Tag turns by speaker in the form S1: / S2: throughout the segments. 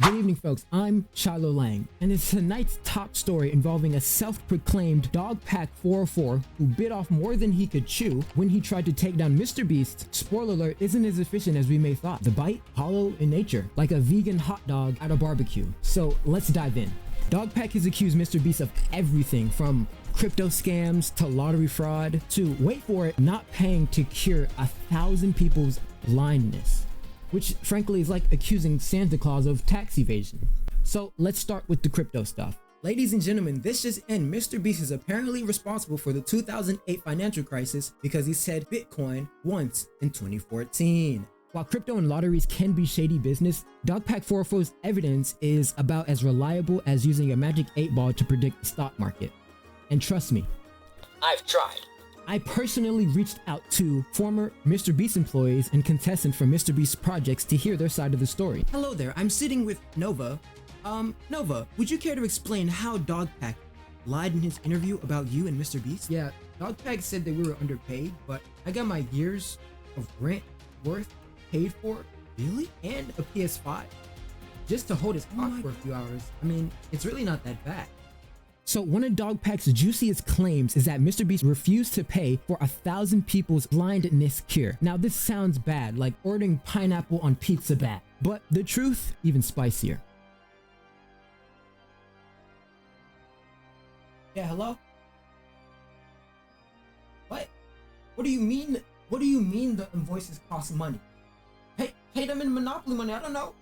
S1: Good evening, folks. I'm Shiloh Lang, and it's tonight's top story involving a self-proclaimed Dogpack 404 who bit off more than he could chew when he tried to take down MrBeast. Spoiler alert, isn't as efficient as we may thought. The bite, hollow in nature, like a vegan hot dog at a barbecue. So let's dive in. Dogpack has accused MrBeast of everything from crypto scams to lottery fraud to, wait for it, not paying to cure 1,000 people's blindness, which frankly is like accusing Santa Claus of tax evasion. So let's start with the crypto stuff. Ladies and gentlemen, this just in, MrBeast is apparently responsible for the 2008 financial crisis because he said Bitcoin once in 2014. While crypto and lotteries can be shady business, Dogpack 404's evidence is about as reliable as using a magic 8-ball to predict the stock market. And trust me, I've tried. I personally reached out to former MrBeast employees and contestants from MrBeast projects to hear their side of the story. Hello there, I'm sitting with Nova. Nova, would you care to explain how Dogpack lied in his interview about you and MrBeast? Yeah, Dogpack said that we were underpaid, but I got my years of rent worth paid for, really? And a PS5, just to hold his clock for a few hours. I mean, it's really not that bad. So one of Dogpack's juiciest claims is that MrBeast refused to pay for 1,000 people's blindness cure. Now this sounds bad, like ordering pineapple on pizza bad, but the truth, even spicier. Yeah, hello? What? What do you mean? What do you mean the invoices cost money? Pay them in Monopoly money, I don't know.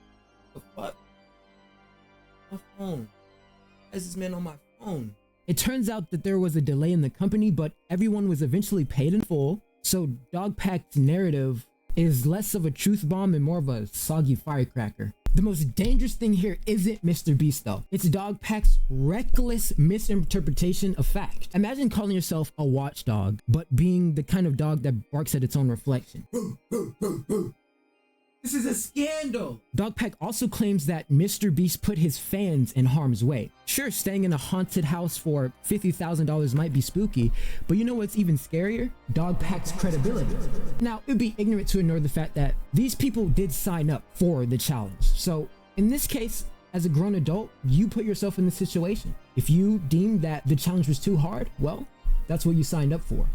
S1: The fuck? My phone. Why is this man on my phone? It turns out that there was a delay in the company, but everyone was eventually paid in full. So Dogpack's narrative is less of a truth bomb and more of a soggy firecracker. The most dangerous thing here isn't MrBeast though. It's Dogpack's reckless misinterpretation of fact. Imagine calling yourself a watchdog, but being the kind of dog that barks at its own reflection. This is a scandal! Dogpack also claims that MrBeast put his fans in harm's way. Sure, staying in a haunted house for $50,000 might be spooky, but you know what's even scarier? Dogpack's credibility. Now, it'd be ignorant to ignore the fact that these people did sign up for the challenge. So, in this case, as a grown adult, you put yourself in the situation. If you deemed that the challenge was too hard, well, that's what you signed up for.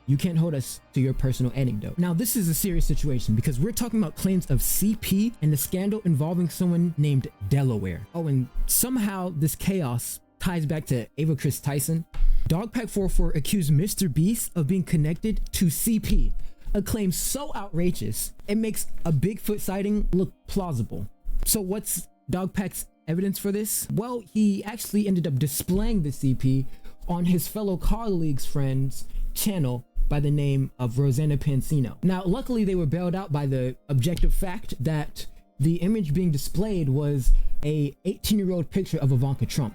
S1: You can't hold us to your personal anecdote. Now, this is a serious situation because we're talking about claims of CP and a scandal involving someone named Delaware. Oh, and somehow this chaos ties back to Ava Tyson. Dogpack 404 accused MrBeast of being connected to CP, a claim so outrageous, it makes a Bigfoot sighting look plausible. So what's Dogpack's evidence for this? Well, he actually ended up displaying the CP on his fellow colleagues' friend's channel by the name of Rosanna Pansino. Now, luckily they were bailed out by the objective fact that the image being displayed was a 18-year-old picture of Ivanka Trump,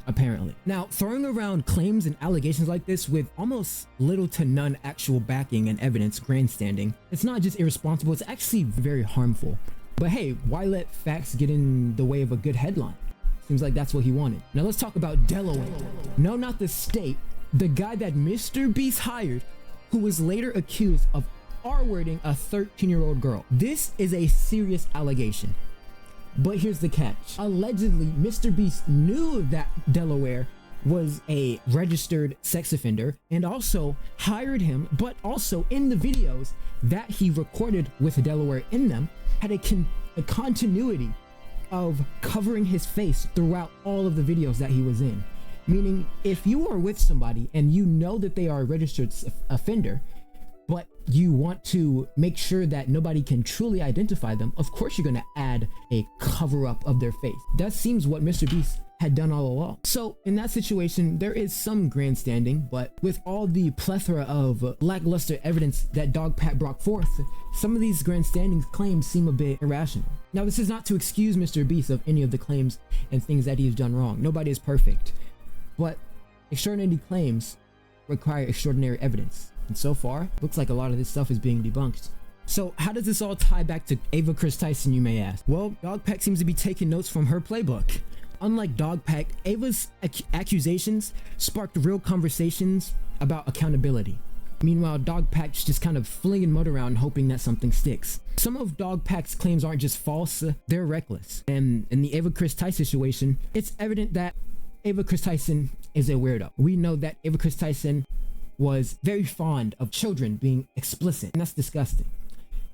S1: apparently. Now, throwing around claims and allegations like this with almost little to none actual backing and evidence, grandstanding, it's not just irresponsible, it's actually very harmful. But hey, why let facts get in the way of a good headline? Seems like that's what he wanted. Now let's talk about Delaware. No, not the state, the guy that MrBeast hired, who was later accused of R-wording a 13-year-old girl. This is a serious allegation. But here's the catch. Allegedly, MrBeast knew that Delaware was a registered sex offender and also hired him, but also in the videos that he recorded with Delaware in them, had a continuity of covering his face throughout all of the videos that he was in. Meaning, if you are with somebody and you know that they are a registered offender, but you want to make sure that nobody can truly identify them, of course you're gonna add a cover-up of their face. That seems what MrBeast had done all along. So in that situation, there is some grandstanding, but with all the plethora of lackluster evidence that Dogpack brought forth, some of these grandstanding claims seem a bit irrational. Now, this is not to excuse MrBeast of any of the claims and things that he has done wrong. Nobody is perfect. But extraordinary claims require extraordinary evidence. And so far, looks like a lot of this stuff is being debunked. So how does this all tie back to Ava Tyson, you may ask? Well, Dogpack seems to be taking notes from her playbook. Unlike Dogpack, Ava's accusations sparked real conversations about accountability. Meanwhile, Dogpack's just kind of flinging mud around hoping that something sticks. Some of Dogpack's claims aren't just false, they're reckless. And in the Ava Tyson situation, it's evident that Ava Tyson is a weirdo. We know that Ava Tyson was very fond of children being explicit, and that's disgusting.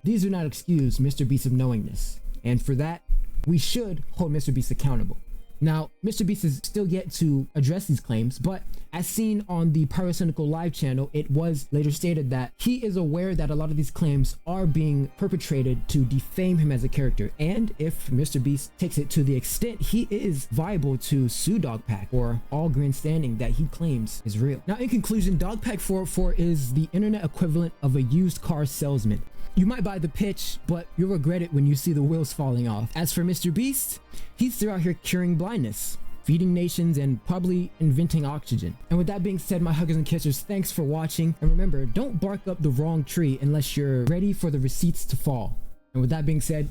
S1: These do not excuse MrBeast of knowing this, and for that, we should hold MrBeast accountable. Now, MrBeast is still yet to address these claims, but as seen on the Pyrocynical Live channel, it was later stated that he is aware that a lot of these claims are being perpetrated to defame him as a character, and if MrBeast takes it to the extent, he is viable to sue Dogpack for all grandstanding that he claims is real. Now, in conclusion, Dogpack 404 is the internet equivalent of a used car salesman. You might buy the pitch, but you'll regret it when you see the wheels falling off. As for MrBeast, he's still out here curing blindness, feeding nations, and probably inventing oxygen. And with that being said, my huggers and kissers, thanks for watching. And remember, don't bark up the wrong tree unless you're ready for the receipts to fall. And with that being said,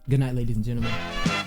S1: good night, ladies and gentlemen.